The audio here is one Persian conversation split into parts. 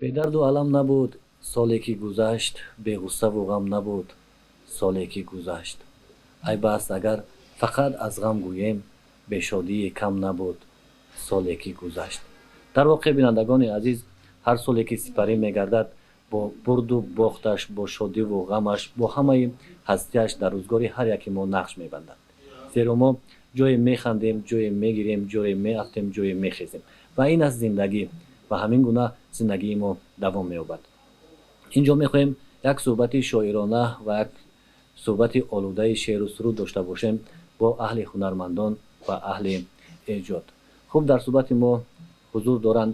бедарду алам набуд соле ки гузашт, беғуссаву ғам набуд соле ки гузашт. ай баъс агар фақат аз ғам гӯем, бешодии кам набуд соле ки гузашт. дар воқеъ бинандагони азиз, ҳар соле ки сипарӣ мегардад бо бурду бохташ, бо шодиву ғамаш, бо ҳамаи ҳастияш дар рӯзгори ҳар яке мо нақш мебандад. зеро мо ҷое механдем, ҷое мегирем, ҷое меафтем, ҷое мехезем ва ин аст зиндагӣ ва ҳамин гуна зиндагии мо давом меёбад. инҷо мехоҳем як суҳбати шоирона ва як суҳбати олудаи шеъру суруд дошта бошем бо аҳли ҳунармандон ва аҳли эҷод. хуб, дар суҳбати мо ҳузур доранд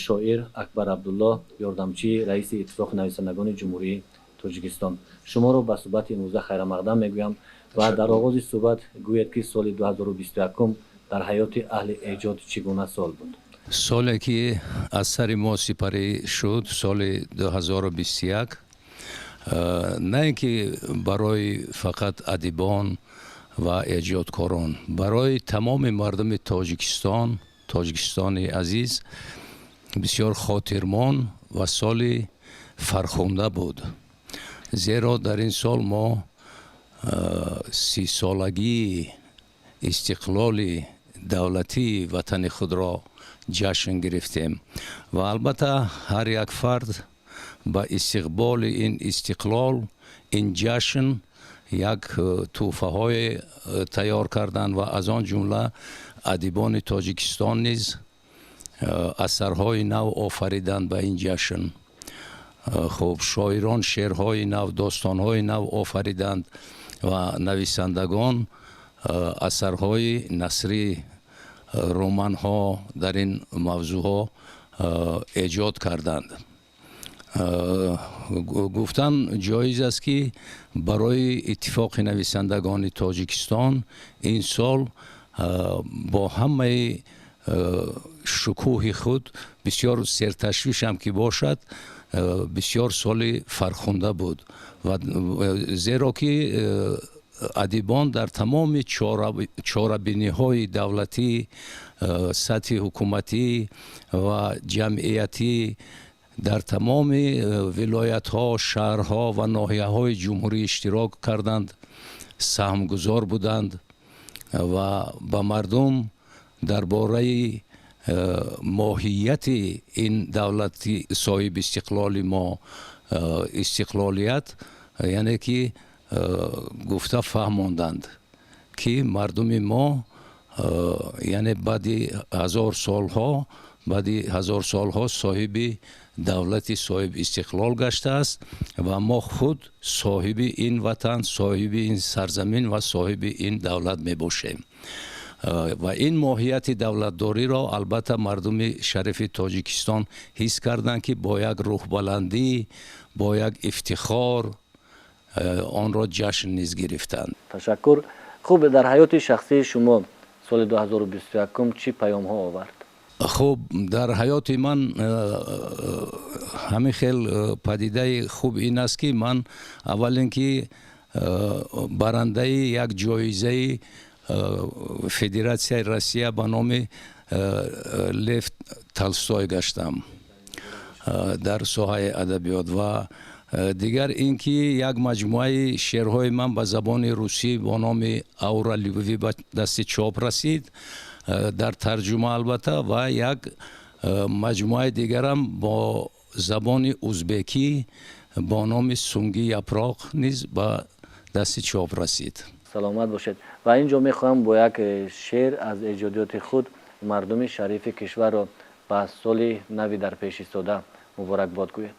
шоир Акбар Абдулло, ёрдамчии раиси Иттифоқи нависандагони Ҷумҳурии Тоҷикистон. шуморо ба суҳбати имрӯза хайрамақдам мегӯям ва дар оғози суҳбат гӯед ки соли 2021 дар ҳаёти аҳли эҷод чӣ гуна сол буд? соле ки аз сари мо сипарӣ шуд, соли 2021, на ин ки барои фақат адибон ва эҷодкорон, барои тамоми мардуми тоҷикистони азиз бисёр хотирмон ва соли фархунда буд. зеро дар ин сол мо 30-солагии истиқлоли давлатии ватани худро ҷашн гирифтем ва албатта ҳар як фард ба истиқболи ин истиқлол, ин ҷашн як тӯҳфаҳое тайёр карданд ва аз он ҷумла адибони Тоҷикистон низ асарҳои нав офариданд ба ин ҷашн. хуб, шоирон шеърҳои нав, достонҳои нав офариданд ва нависандагон асарҳои насрӣ, романҳо дар ин мавзӯъҳо эҷод карданд. гуфтан ҷоиз аст ки барои Иттифоқи нависандагони Тоҷикистон ин сол бо ҳамаи шукӯҳи худ, бисёр серташвишам ки бошад, бисёр соли фархунда буд. зеро ки адибон дар тамоми чорабиниҳои давлатӣ, сатҳи ҳукуматӣ ва ҷамъиятӣ дар тамоми вилоятҳо, шаҳрҳо ва ноҳияҳои ҷумҳурӣ иштирок карданд, саҳмгузор буданд ва ба мардум дар бораи моҳияти ин давлати соҳиби истиқлоли мо, истиқлолият, яъне ки гуфта фаҳмонданд ки мардуми мо яъне баъди ҳазор солҳо соҳиби давлати соҳиби истиқлол гаштааст ва мо худ соҳиби ин ватан, соҳиби ин сарзамин ва соҳиби ин давлат мебошем. ва ин моҳияти давлатдориро албатта мардуми шарифи Тоҷикистон ҳис карданд ки бо як рӯҳбаландӣ, бо як ифтихор онро ҷашн низ гирифтанд. ташаккур. хуб, дар ҳаёти шахсии шумо соли 2021 чӣ паёмҳо овард? хуб, дар ҳаёти ман ҳамин хел падидаи хуб ин аст ки ман аввал ин ки барандаи як ҷоизаи Федератсияи Россия ба номи Лев Толстой гаштам дар соҳаи адабиёт ва дигар ин ки як маҷмӯаи шеърҳои ман ба забони русӣ бо номи Аура любви ба дасти чоп расид, дар тарҷума албатта, ва як маҷмӯаи дигарам бо забони узбекӣ бо номи Сунги япроқ низ ба дасти чоп расид. саломат бошед. ва инҷо мехоҳам бо як шеър аз эҷодиёти худ мардуми шарифи кишварро ба соли нави дар пеш истода муборакбод гӯед.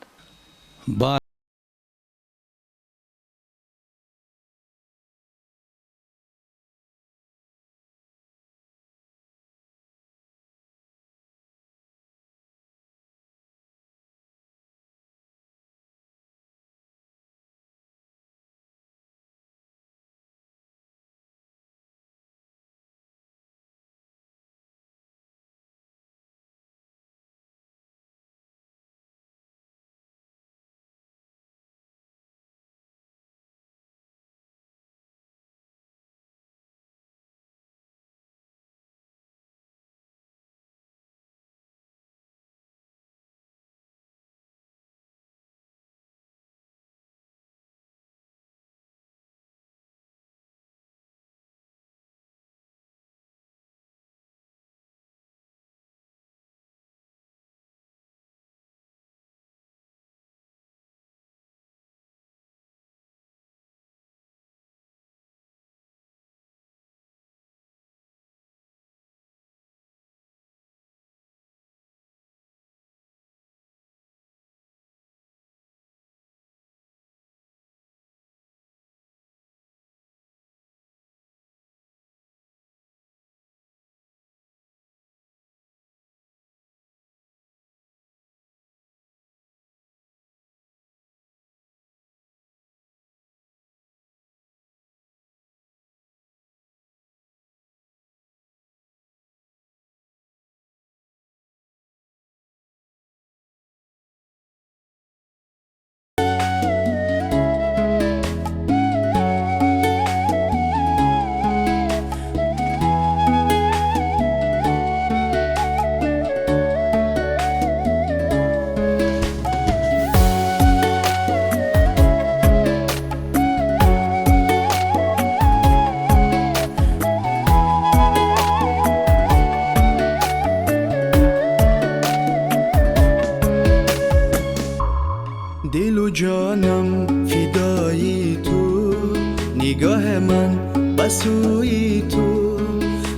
بسوی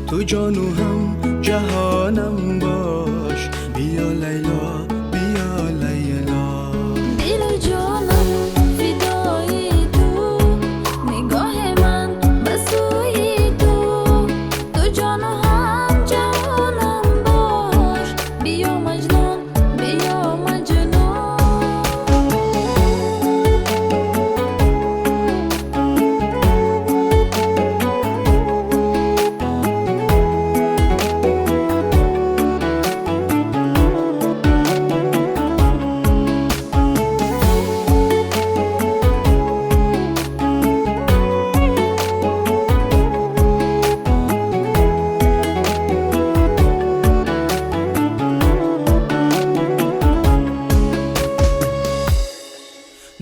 تو جانو هم جهانم باش. بیا لیلا بیا لیلا. دل و جانم فدای تو، نگاه من به سوی تو جان و هم جهانم باش. بیا مجنون بیا مجنون.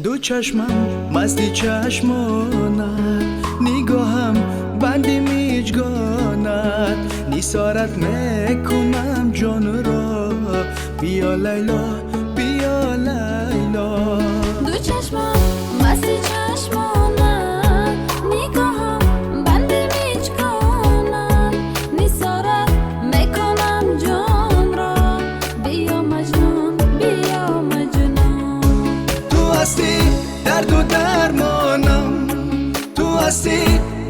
دو چشمم مستی چشمانت، نگاهم بند میجگانت، نیسارت میکنم جان را. بیا لیلا بیا لیلا. دو چشمم مستی چشمانم، نگاهم بند میچکانم، نیسارت میکنم جان را. بیا مجنون بیا مجنون. تو هستی درد و درمانم، تو هستی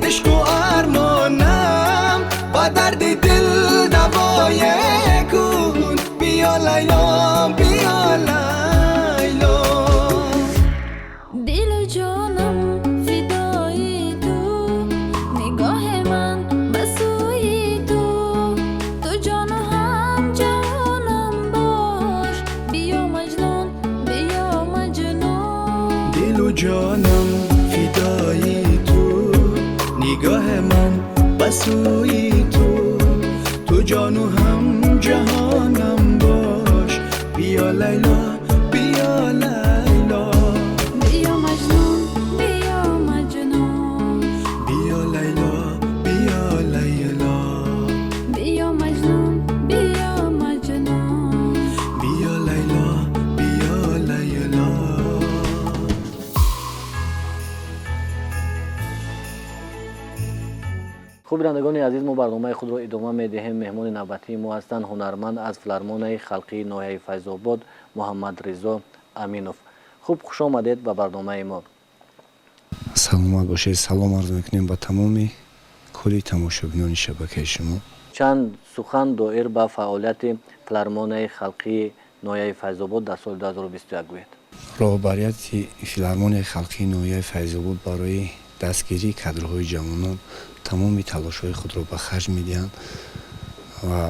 عشق و ارمانم، با درد دل دوای کن. بیا لیلا بیا لیلا. دل و جانم فدای تو، نگاه من به سوی تو جان و هم جهانم باش. بیا مجنون بیا مجنون. دل و جانم فدای تو، نگاه من به سوی تو جان و هم جهانم باش. بیا لیلا بیا لیلا. بیا مجنون بیا مجنون. بیا لیلا بیا لیلا. بیا مجنون بیا مجنون. بیا لیلا بیا لیلا. خوب بینندگان عزیز، ما برنامه خود را ادامه می‌دهیم. مهمان نوبتی ما هستند هنرمند از فیلارمونیای خلقی ناحیه فیض‌آباد محمد رضا امینов. خوب خوش آمدید به برنامه ما. саломат бошед. салом арз мекунем ба тамоми кули тамошобинони шабакаи шумо. чанд сухан доир ба фаъолияти филармонияи халқии ноҳияи файзобод дар соли 2021 гӯед. роҳбарияти филармонияи халқии ноҳияи файзобод барои дастгирии кадрҳои ҷавонон тамоми талошҳои худро ба харҷ медиҳанд ва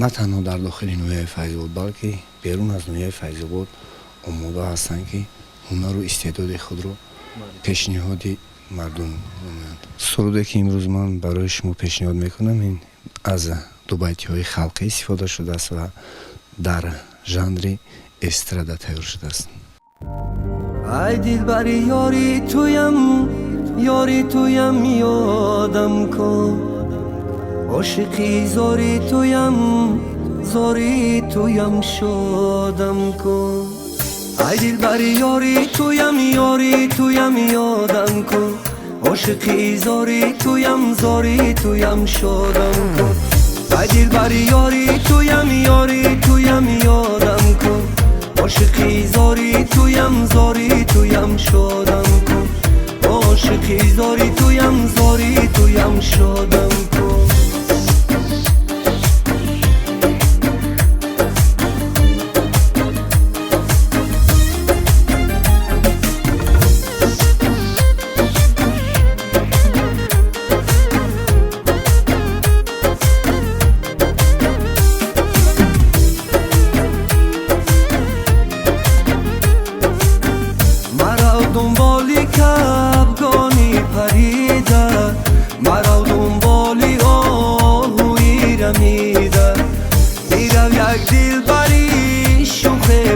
на танҳо дар дохили ноҳияи файзобод, балки берун аз ноҳияи файзобод омода ҳастанд ки ҳунару истеъдоди худро пешниҳоди мардум намоянд. суруде ки имрӯз ман барои шумо пешниҳод мекунам, ин аз дубайтиҳои халқӣ истифода шудааст ва дар жанри эстрада тайёр шудааст. ай дилбари ёри туям ёдам кун, ошиқи зори туям шодам кун. ай дилбари ёри туям ёдам кун, ошиқи зори туям шодам кун. ай дилбари ёри туям ёдам кун, ошиқи зори туям шодам кун. ошиқи зори туям шодам кун.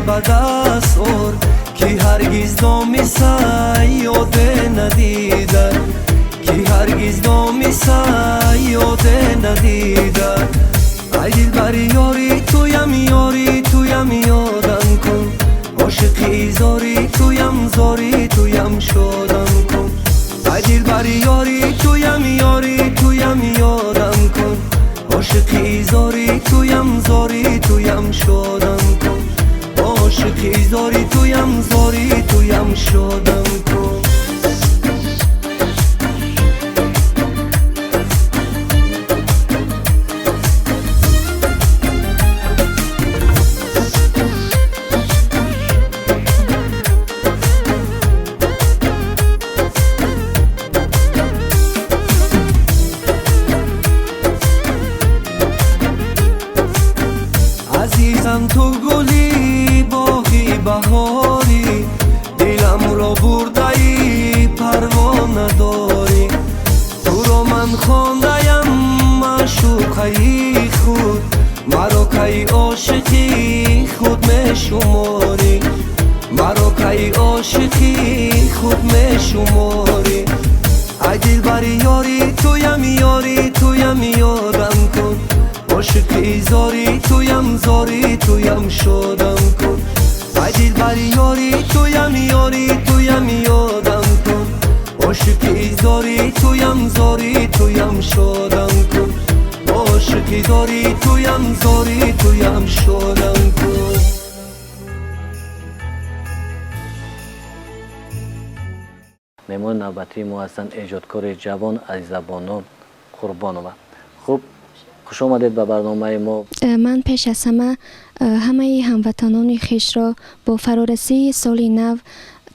ба даст ор ки ҳаргиз номи саёде надида, ки ҳаргиз номи саёде надида. ай дилбари ёри туям ёдам кун, ошиқи зори туям шодам кун. ай дилбари ёри туям عاشقی زاری تویم زاری تویم شدم کن عاشقی زاری تویم شدم کن عزیزم تو گلی باغی بهاری دلم را برده ای پروا نداری تو را من خوانده‌ام معشوقه خود مرا کی عاشقی خود می شماری مرا کی عاشقی خود می شماری ای دلبر یاری تویم یادم کن عاشقی زاری تویم شدم کن ای دلبر یاری تویم یادم کن عاشقی زاری تویم شدم کن عاشقی زاری تویم شدم کن مهمان نوبتی ما هستند ایجادکار جوان از زبانان قربانова. خوب خوش آمدید به برنامه ما. من پیش از همه هموطنان خویش را با فرارسی سال نو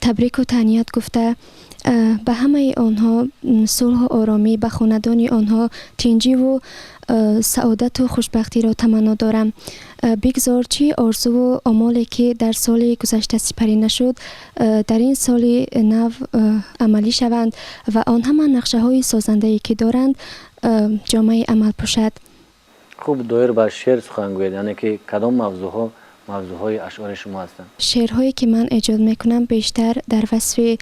تبریک و تهنیت گفته به همه آنها صلح و آرامی، به خاندان آنها تنجی و سعادت و خوشبختی را تمنا دارم. بگذار چی آرزو و آمالی که در سال گذشته سپری نشد در این سال نو عملی شوند و آن همه نقشه های سازنده که دارند جامعه عمل پوشد. خوب دایر به شعر سخن گوید، یعنی که کدام موضوعهای اشعار شما هستند؟ شعرهایی که من ایجاد میکنم بیشتر در وصف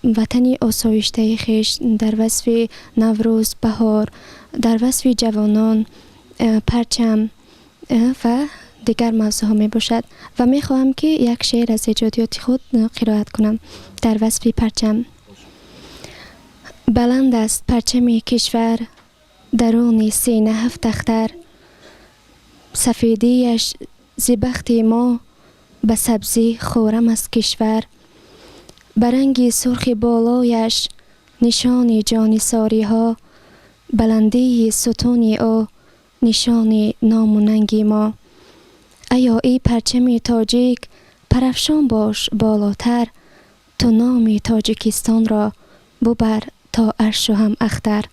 وطنی آسایشته خویش، در وصف نوروز، بهار، در وصف جوانان، پرچم و دیگر موضوعها می باشد و می خواهم که یک شعر از ایجادیات خود قرائت کنم در وصف پرچم. بلند است پرچم کشور درون سینه هفت اختر، سفیدیش زبخت ما به سبزی خورم از کشور، برنگ سرخ بالایش نشان جانساری ها، بلندی ستونی او نشان نام و ننگی ما. ایا ای پرچم تاجیک پرافشان باش بالاتر، تو نام تاجیکستان را ببر تا عرش و هم اختر.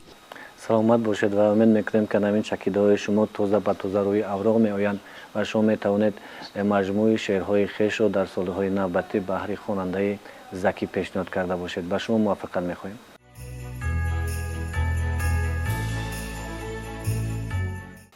سلامت باشید و امید میکنیم که نوین چکیده‌های شما تازه به تازه روی اوراق می آیند و شما می توانید مجموعه شعرهای خویش را در سالهای نوبتی به هر خواننده ذکی پیشنهاد کرده باشید. به شما موفقیت می‌خواهیم.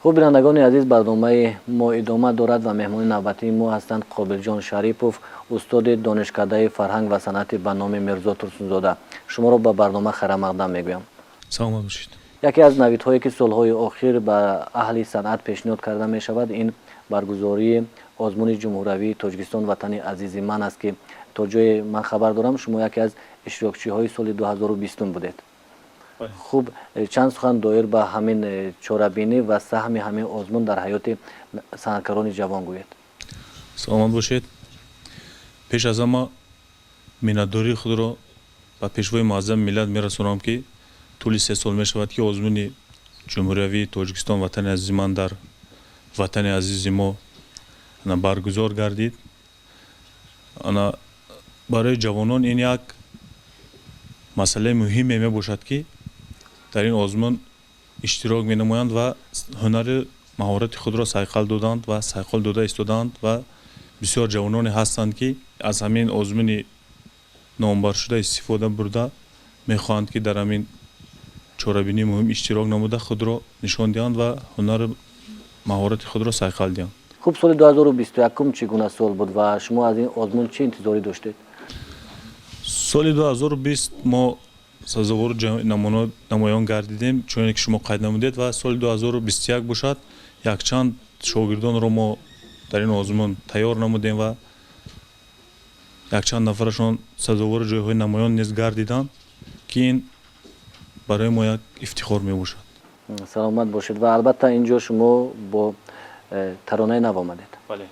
خوب بینندگان عزیز، برنامه ما ادامه دارد و مهمان نوبتی ما هستند قابل جان شریپوف، استاد دانشکده فرهنگ و صنعت به نام میرزا ترسونزاده. شما را به برنامه خیر مقدم میگویم. سلام باشید. یکی از نویدهایی که سالهای اخیر به اهل صنعت پیشنهاد کرده می شود این برگزاری آزمون جمهوری تاجیکستان وطن عزیز من است که تا جای من خبر دارم شما یکی از اشتراکچی های سال 2020 بودید. خوب چند سخن دایر به همین چاره‌بینی و سهم همین آزمون در حیات صنعتکاران جوان گوید. سلامت باشید. پیش از همه منتداری خود را به پیشوای معظم ملت میرسونم که طول 3 سال می شود که آزمون جمهوری تاجیکستان وطن عزیز من در وطن عزیز ما برگزار گردید. برای جوانان این یک مسئله مهمی می باشد که در این آزمون اشتراک می نمایند و هنر مهارت خود را سایقل دادند و سایقل داده ایستادند و بسیار جوانان هستند که از همین آزمون نامبر شده استفاده برده می خواهند که در همین چاره‌بینی مهم اشتراک نموده خود را نشان دهند و هنر مهارت خود را سایقل دهند. خوب سال 2021 چگونه سال بود و شما از این آزمون چه انتظاری داشتید؟ سال 2020 ما سازوار نمایان گردیدیم چون که شما قید نمودید و سال 2021 باشد یک چند شاگردان را ما در این آزمون تیار نمودیم و یک چند نفرشان سازوار جایهای نمایان نیز گردیدند که این برای ما یک افتخار می باشد. سلامت باشید. و البته اینجا شما با ترانه نو آمدید. بله.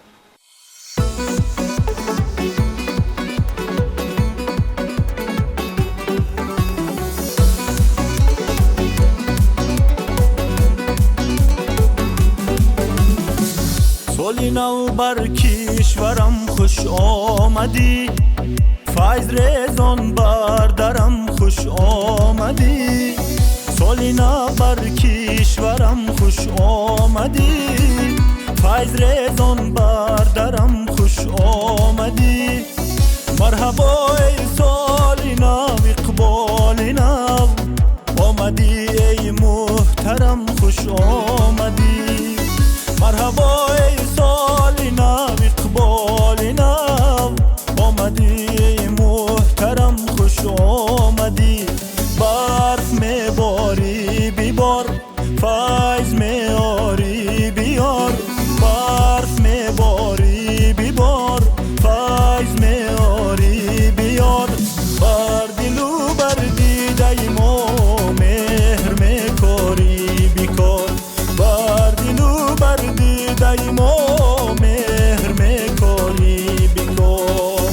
سالی نو بر کشورم خوش آمدی، فیض ریزان بر درم خوش آمدی. سالی نو بر کشورم خوش آمدی، فیض ریزان بر درم خوش آمدی. مرحبا ای سالی نو اقبال نو، آمدی ای محترم خوش آمدی. مرحبا ای سالی نو اقبال نو، آمدی ای محترم خوش آمدی. برف میباری بیبار، فیض میاری بیار. برف میباری بیبار، فیض میاری بیار. بر دل و بر دیده ما مهر میکاری بیکار. بر دل و بر دیده ما مهر میکاری بیکار.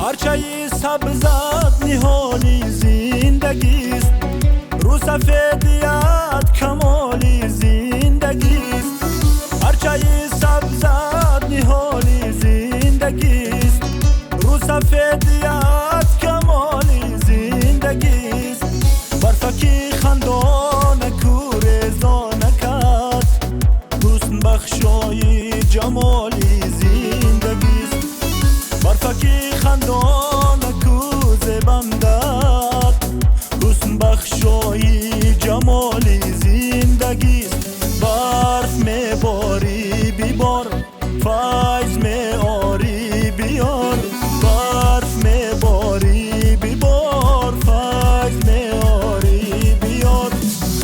هرچه سبزت نهالی زندگیست، رو سفیدیت کمالی زندگیست. هرچه سبزت نهالی زندگیست، رو سفیدیت کمالی زندگیست. برفکی خندان کورزانکت، حسن بخشای جمالی زندگیست. برفکی خندان کوز بندت، حسن بخشای جمالی زندگیست. برف میباری بیبار، فیض میاری بیار. برف میباری بیبار، فیض میاری بیار.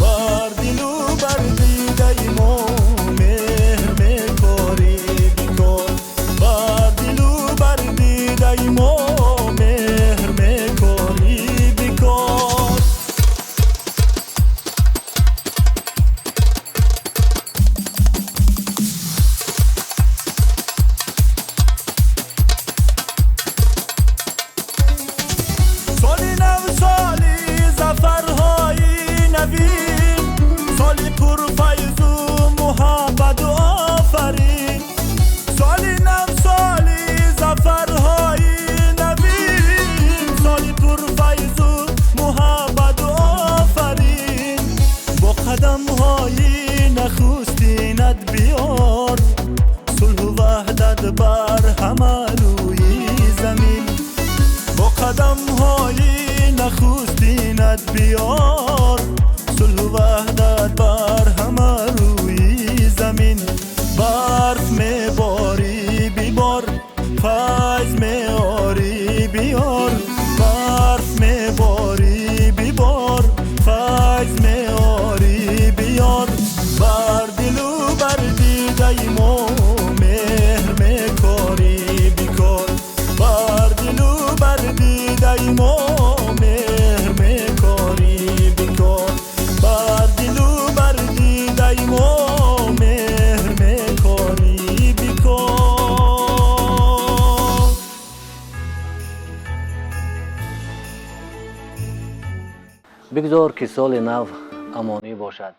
بر دل و بر دیده ما مهر میکاری بیکار. بر دل و بر دیده ما مهر میکاری بیکار. سالی نو سالی زفرهای نوین، سالی پر فیض و محبت و آفرین. سالی نو سالی زفرهای نوین، سالی پر فیض و محبت و آفرین. با قدم های نخستینت بیار، صلح و وحدت بر همه روی زمین. با قدم های نخستینت بیار، صلح و وحدت بر همه روی زمین. برف میباری بیبار، فیض میاری بیار. برف میباری بیبار، فیض میاری بیار. بر دل و بر دیده ما مهر میکاری بیکار. بر دل و بر دیده ما مهر میکاری بیکار. بر دل و بر دیده ما مهر میکاری بیکار. بگذار که سال نو امانی باشد،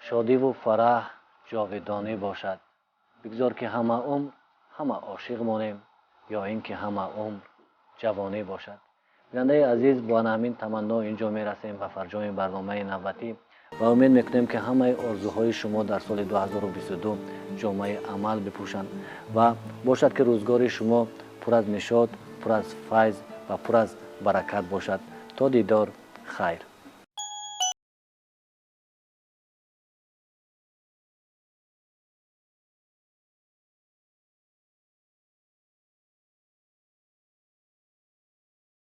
شادی و فرح جاودانه باشد. بگذار که همه عمر همه عاشق مانیم، یا اینکه همه عمر جوانه باشد. بیننده عزیز، با همین تمنا اینجا میرسیم به فرجام برنامه نوبتی و امید میکنیم که همه آرزوهای شما در سال 2022 جامعه عمل بپوشند و باشد که روزگار شما پر از نشاط، پر از فیض و پر از برکت باشد. تا دیدار، خیر.